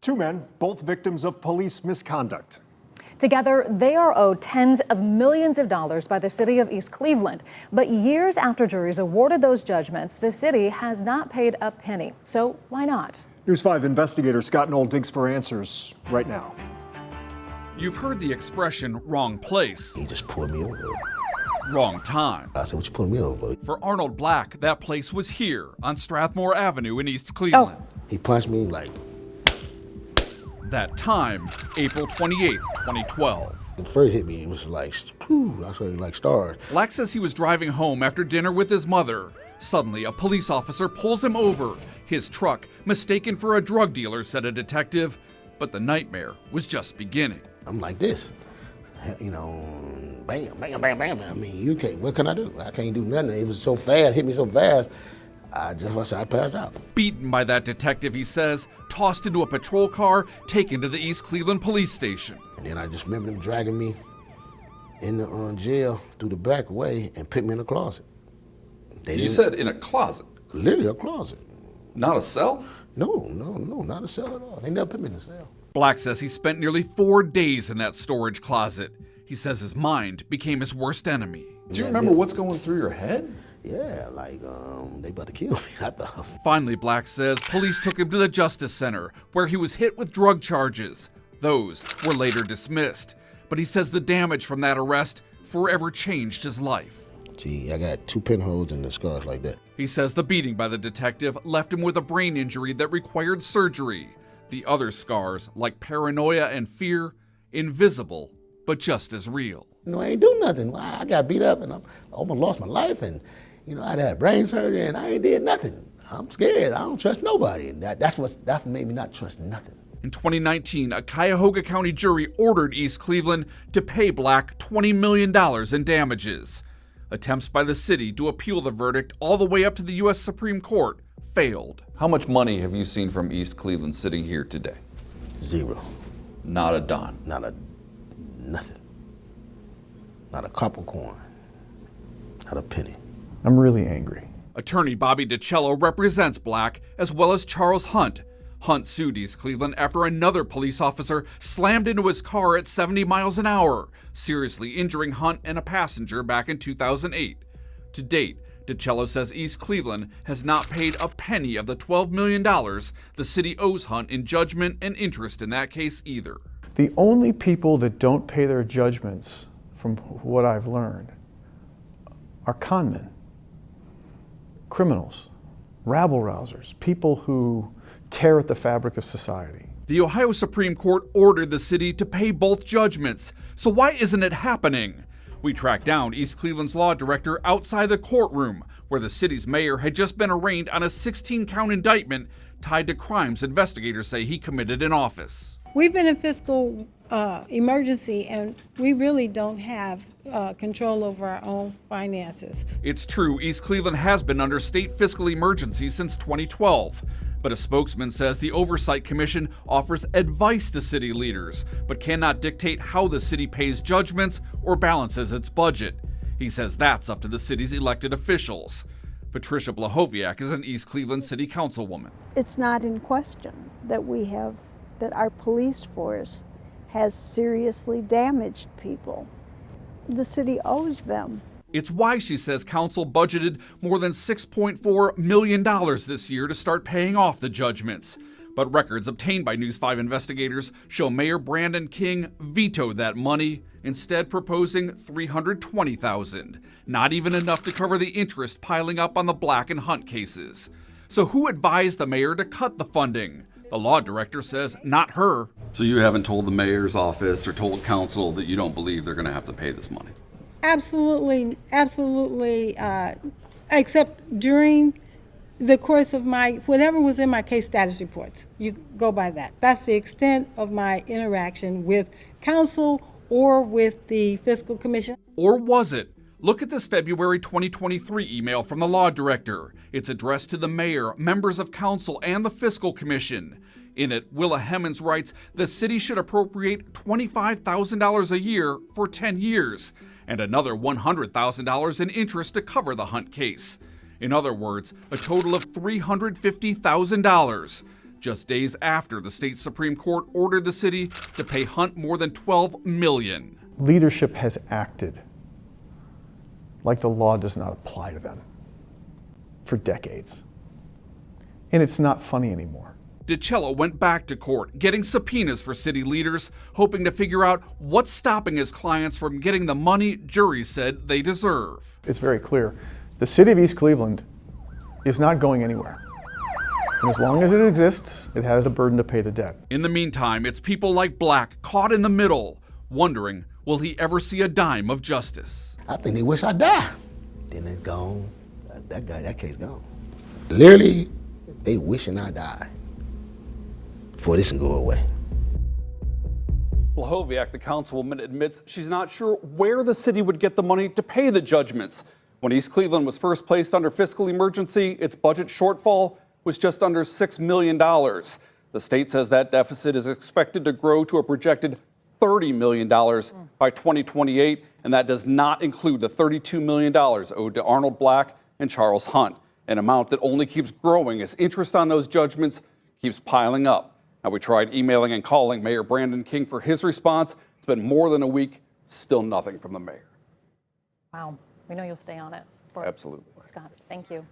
Two men, both victims of police misconduct. Together, they are owed tens of millions of dollars by the city of East Cleveland. But years after juries awarded those judgments, the city has not paid a penny. So why not? News 5 investigator Scott Knoll digs for answers right now. You've heard the expression wrong place, He just pulled me over. wrong time. I said, what you pulling me over? For Arnold Black, that place was here on Strathmore Avenue in East Cleveland. He punched me like, That time, April 28th, 2012. the first hit me, it was like, whew, I saw it like stars. Black says he was driving home after dinner with his mother. Suddenly, a police officer pulls him over. His truck, mistaken for a drug dealer, said a detective. But the nightmare was just beginning. I'm like this, you know, bam, bam, bam, bam. I mean, you can't, what can I do? I can't do nothing. It was so fast, hit me so fast, I passed out. Beaten by that detective, he says, tossed into a patrol car, taken to the East Cleveland police station. And then I just remember them dragging me in the jail through the back way and put me in a closet. You said in a closet? Literally a closet. Not a cell? No, not a cell at all. They never put me in a cell. Black says he spent nearly 4 days in that storage closet. He says his mind became his worst enemy. Do you remember what's going through your head? Yeah, like, they about to kill me. I thought I was... Finally, Black says police took him to the Justice Center, where he was hit with drug charges. Those were later dismissed. But he says the damage from that arrest forever changed his life. See, I got 2 pinholes and the scars like that. He says the beating by the detective left him with a brain injury that required surgery. The other scars, like paranoia and fear, invisible, but just as real. You know, I ain't do nothing. I got beat up and I almost lost my life, and you know, I'd had brain surgery and I ain't did nothing. I'm scared. I don't trust nobody. And that made me not trust nothing. In 2019, a Cuyahoga County jury ordered East Cleveland to pay Black $20 million in damages. Attempts by the city to appeal the verdict all the way up to the U.S. Supreme Court failed. How much money have you seen from East Cleveland sitting here today? 0. Not a dime. Nothing. Not a copper coin. Not a penny. I'm really angry. Attorney Bobby DiCello represents Black, as well as Charles Hunt. Hunt sued East Cleveland after another police officer slammed into his car at 70 miles an hour, seriously injuring Hunt and a passenger back in 2008. To date, DiCello says East Cleveland has not paid a penny of the $12 million the city owes Hunt in judgment and interest in that case either. The only people that don't pay their judgments, from what I've learned, are con men, criminals, rabble-rousers, people who tear at the fabric of society. The Ohio Supreme Court ordered the city to pay both judgments, so why isn't it happening? We tracked down East Cleveland's law director outside the courtroom, where the city's mayor had just been arraigned on a 16-count indictment tied to crimes investigators say he committed in office. We've been in fiscal emergency, and we really don't have control over our own finances. It's true, East Cleveland has been under state fiscal emergency since 2012. But a spokesman says the Oversight Commission offers advice to city leaders, but cannot dictate how the city pays judgments or balances its budget. He says that's up to the city's elected officials. Patricia Blahoviak is an East Cleveland City Councilwoman. It's not in question that that our police force has seriously damaged people. The city owes them. It's why, she says, council budgeted more than $6.4 million this year to start paying off the judgments. But records obtained by News 5 investigators show Mayor Brandon King vetoed that money, instead proposing $320,000, not even enough to cover the interest piling up on the Black and Hunt cases. So who advised the mayor to cut the funding? The law director says not her. So you haven't told the mayor's office or told council that you don't believe they're going to have to pay this money? Absolutely, except during the course of whatever was in my case status reports. You go by that. That's the extent of my interaction with council or with the fiscal commission. Or was it? Look at this February 2023 email from the law director. It's addressed to the mayor, members of council, and the fiscal commission. In it, Willa Hemmons writes the city should appropriate $25,000 a year for 10 years. And another $100,000 in interest to cover the Hunt case. In other words, a total of $350,000. just days after the state Supreme Court ordered the city to pay Hunt more than $12 million. Leadership has acted like the law does not apply to them for decades. And it's not funny anymore. DiCello went back to court, getting subpoenas for city leaders, hoping to figure out what's stopping his clients from getting the money juries said they deserve. It's very clear. The city of East Cleveland is not going anywhere. And as long as it exists, it has a burden to pay the debt. In the meantime, it's people like Black caught in the middle, wondering, will he ever see a dime of justice? I think they wish I die. Then it's gone. That case gone. Literally, they wishing I die before this can go away. Blahoviak, the councilwoman, admits she's not sure where the city would get the money to pay the judgments. When East Cleveland was first placed under fiscal emergency, its budget shortfall was just under $6 million. The state says that deficit is expected to grow to a projected $30 million by 2028, and that does not include the $32 million owed to Arnold Black and Charles Hunt, an amount that only keeps growing as interest on those judgments keeps piling up. Now, we tried emailing and calling Mayor Brandon King for his response. It's been more than a week, still nothing from the mayor. Wow. We know you'll stay on it for us. Absolutely. Scott, thank you.